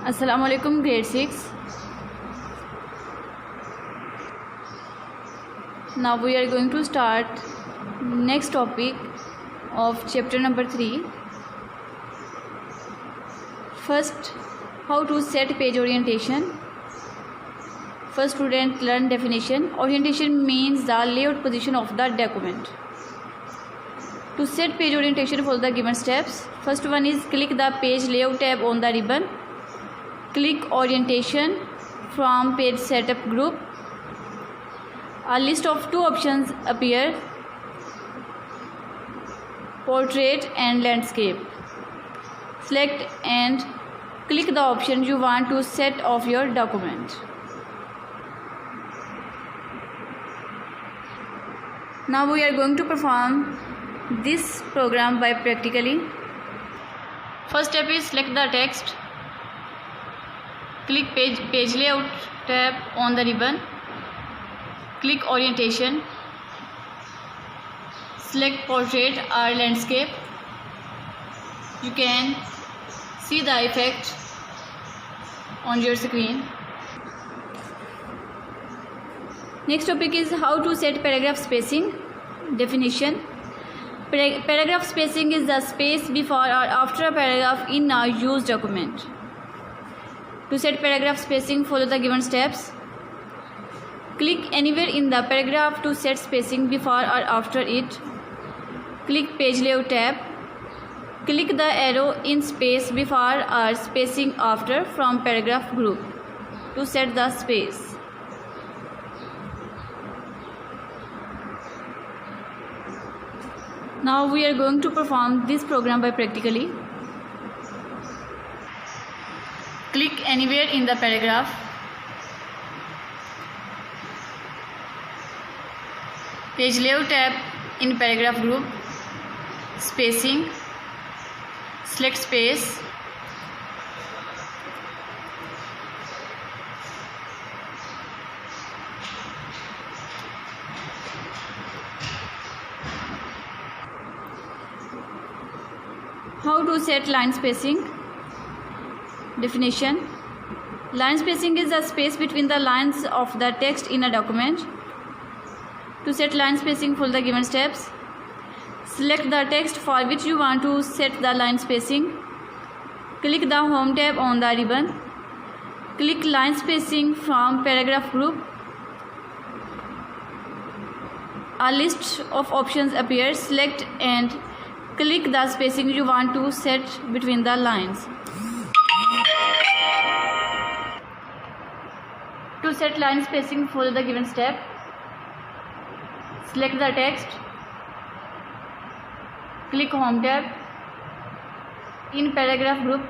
Assalamu alaikum, grade 6. Now we are going to start next topic of chapter number 3. First, how to set page orientation. First, student learn definition. Orientation means the layout position of the document. To set page orientation, follow the given steps. First one is click the page layout tab on the ribbon. Click orientation from page setup group. A list of two options appear: portrait and landscape. Select and click the option you want to set of your document. Now we are going to perform this program by practically. First step is select the text. Click page layout tab on the ribbon. Click orientation. Select portrait or landscape. You can see the effect on your screen. Next topic is how to set paragraph spacing. Definition. Paragraph spacing is the space before or after a paragraph in a used document. To set paragraph spacing, follow the given steps. Click anywhere in the paragraph to set spacing before or after it. Click page layout tab. Click the arrow in space before or spacing after from paragraph group to set the space. Now we are going to perform this program by practically. Click anywhere in the paragraph. Page layout tab in paragraph group. Spacing. Select space. How to set line spacing. Definition. Line spacing is the space between the lines of the text in a document. To set line spacing, follow the given steps. Select the text for which you want to set the line spacing. Click the Home tab on the ribbon. Click line spacing from paragraph group. A list of options appears. Select and click the spacing you want to set between the lines. To set line spacing, follow the given step. Select the text. Click Home tab. In paragraph group,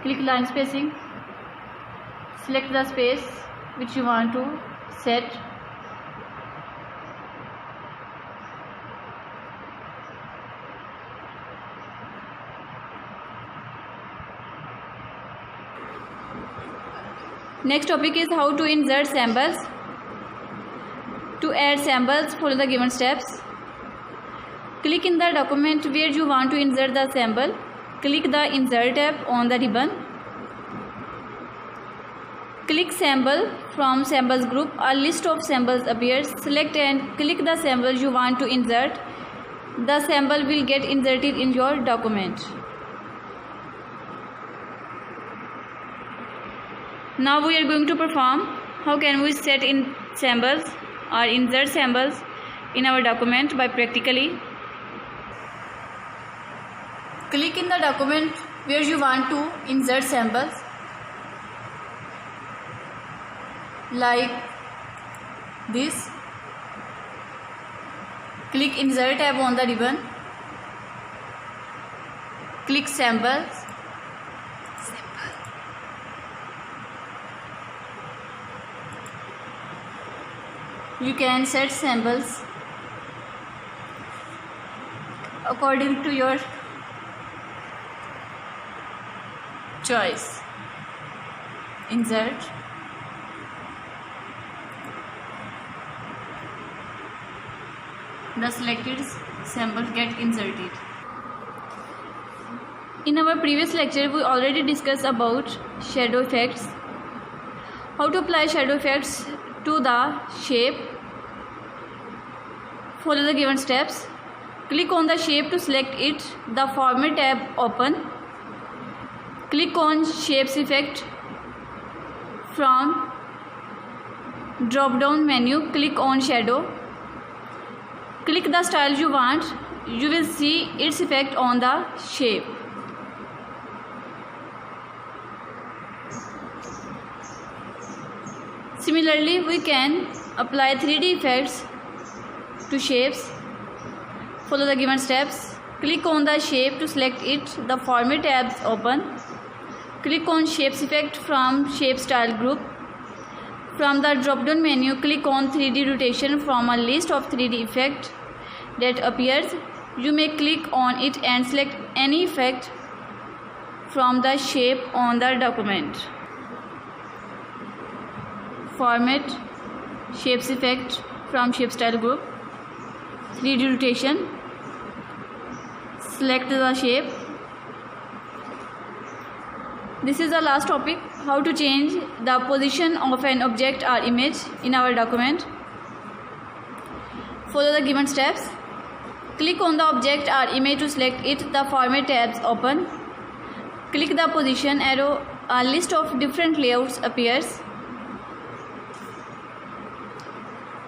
click line spacing. Select the space which you want to set. Next topic is how to insert symbols. To add symbols, follow the given steps. Click in the document where you want to insert the symbol. Click the Insert tab on the ribbon. Click Symbol from Symbols group. A list of symbols appears. Select and click the symbol you want to insert. The symbol will get inserted in your document. Now we are going to perform how can we set in symbols or insert symbols in our document by practically. Click in the document where you want to insert symbols, like this. Click Insert tab on the ribbon. Click Symbols. You can set symbols according to your choice. Insert. The selected symbols get inserted. In our previous lecture, we already discussed about shadow effects. How to apply shadow effects to the shape. Follow the given steps. Click on the shape to select it. The Format tab open. Click on Shapes Effect. From drop down menu, click on Shadow. Click the style you want. You will see its effect on the shape. Similarly, we can apply 3D effects to shapes. Follow the given steps. Click on the shape to select it. The Format tab open. Click on Shapes Effect from Shape Style group. From the drop-down menu, click on 3D Rotation from a list of 3D effects that appears. You may click on it and select any effect from the shape on the document. Format, Shapes Effect from Shape Style group. 3D Rotation. Select the shape. This is the last topic, how to change the position of an object or image in our document. Follow the given steps. Click on the object or image to select it. The Format tabs open. Click the position arrow. A list of different layouts appears.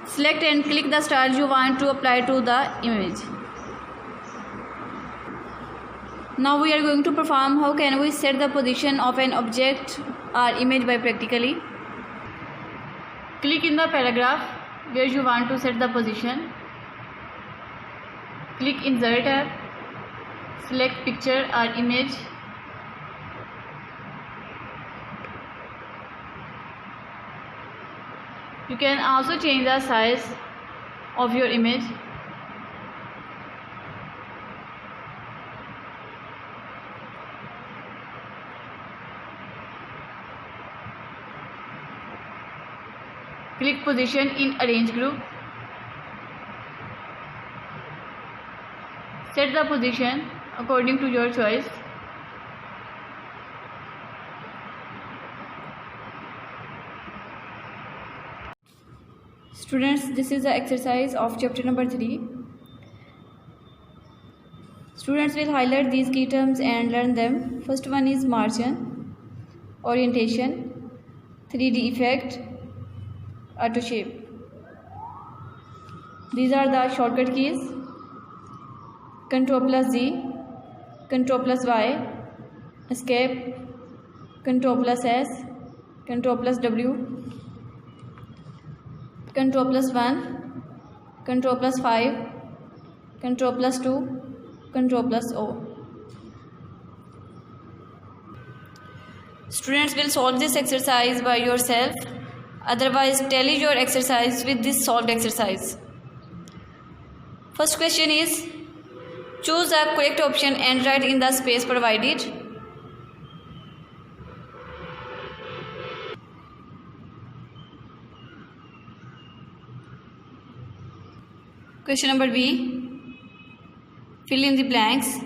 Select and click the style you want to apply to the image. Now we are going to perform how can we set the position of an object or image by practically. Click in the paragraph where you want to set the position. Click Insert tab. Select picture or image. You can also change the size of your image. Click Position in Arrange group. Set the position according to your choice. Students, this is the exercise of chapter number 3. Students will highlight these key terms and learn them. First one is margin, orientation, 3D effect, auto shape. These are the shortcut keys: Ctrl+Z, Ctrl+Y, escape, Ctrl+S, Ctrl+W, Ctrl+1, Ctrl+5, Ctrl+2, Ctrl+O. Students will solve this exercise by yourself. Otherwise, tally your exercise with this solved exercise. First question is, choose the correct option and write in the space provided. Question number B, fill in the blanks.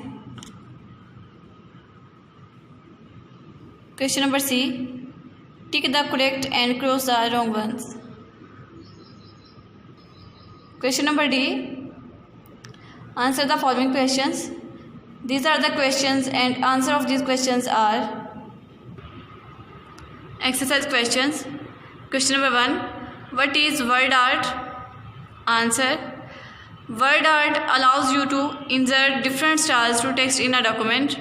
Question number C, tick the correct and cross the wrong ones. Question number D, answer the following questions. These are the questions and answer of these questions are exercise questions. Question number 1, what is word art? Answer, word art allows you to insert different styles to text in a document.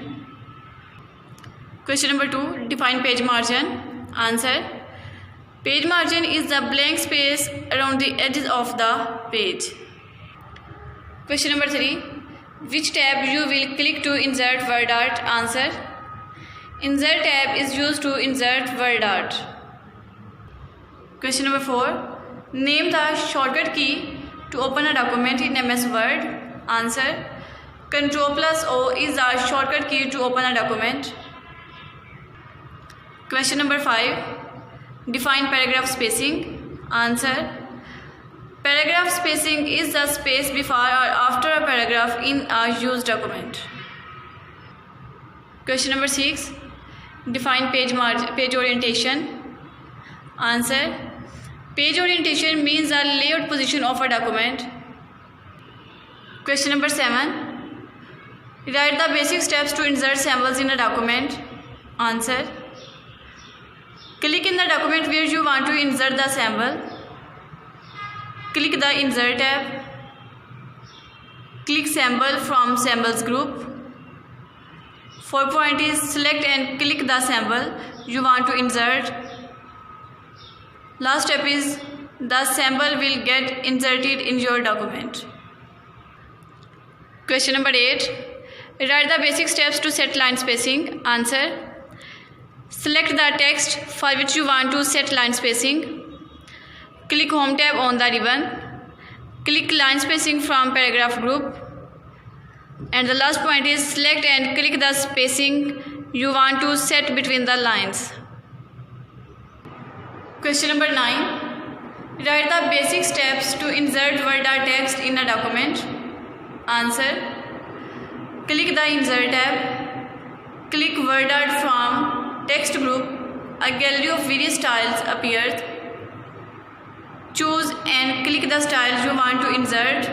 Question number 2, define page margin. Answer, page margin is the blank space around the edges of the page. Question number 3, which tab you will click to insert word art? Answer, insert tab is used to insert word art. Question number 4, name the shortcut key to open a document in MS Word. Answer, Ctrl+O is the shortcut key to open a document. Question number 5, define paragraph spacing. Answer, paragraph spacing is the space before or after a paragraph in a used document. Question number 6. Define page orientation. Answer. Page orientation means the layout position of a document. Question number 7. Write the basic steps to insert symbols in a document. Answer. Click in the document where you want to insert the symbol. Click the Insert tab. Click Symbol from Symbols group. 4 point is select and click the symbol you want to insert. Last step is the symbol will get inserted in your document. Question number 8. Write the basic steps to set line spacing. Answer. Select the text for which you want to set line spacing. Click Home tab on the ribbon. Click line spacing from paragraph group. And the last point is select and click the spacing you want to set between the lines. Question number 9. Write the basic steps to insert word or text in a document. Answer. Click the Insert tab. Click Word art from text group. A gallery of various styles appears. Choose and click the style you want to insert.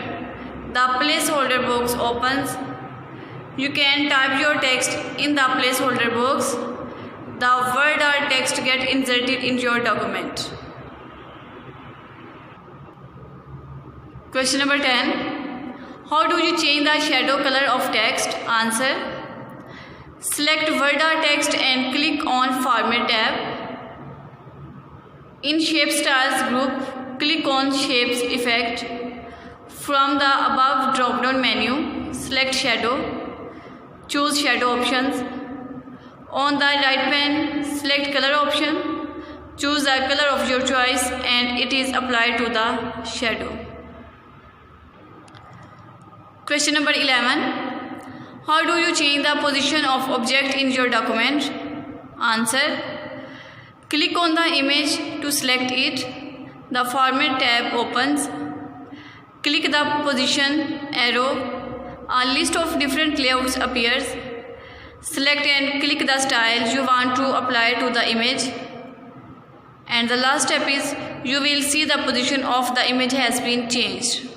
The placeholder box opens. You can type your text in the placeholder box. The word or text gets inserted in your document. Question number 10. How do you change the shadow color of text? Answer. Select word or text and click on Format tab. In Shape Styles group, click on Shapes effect. From the above drop-down menu, select Shadow. Choose Shadow options. On the right pane, select Color option. Choose the color of your choice and it is applied to the shadow. Question number 11. How do you change the position of object in your document? Answer. Click on the image to select it. The Format tab opens. Click the position arrow. A list of different layouts appears. Select and click the style you want to apply to the image. And the last step is you will see the position of the image has been changed.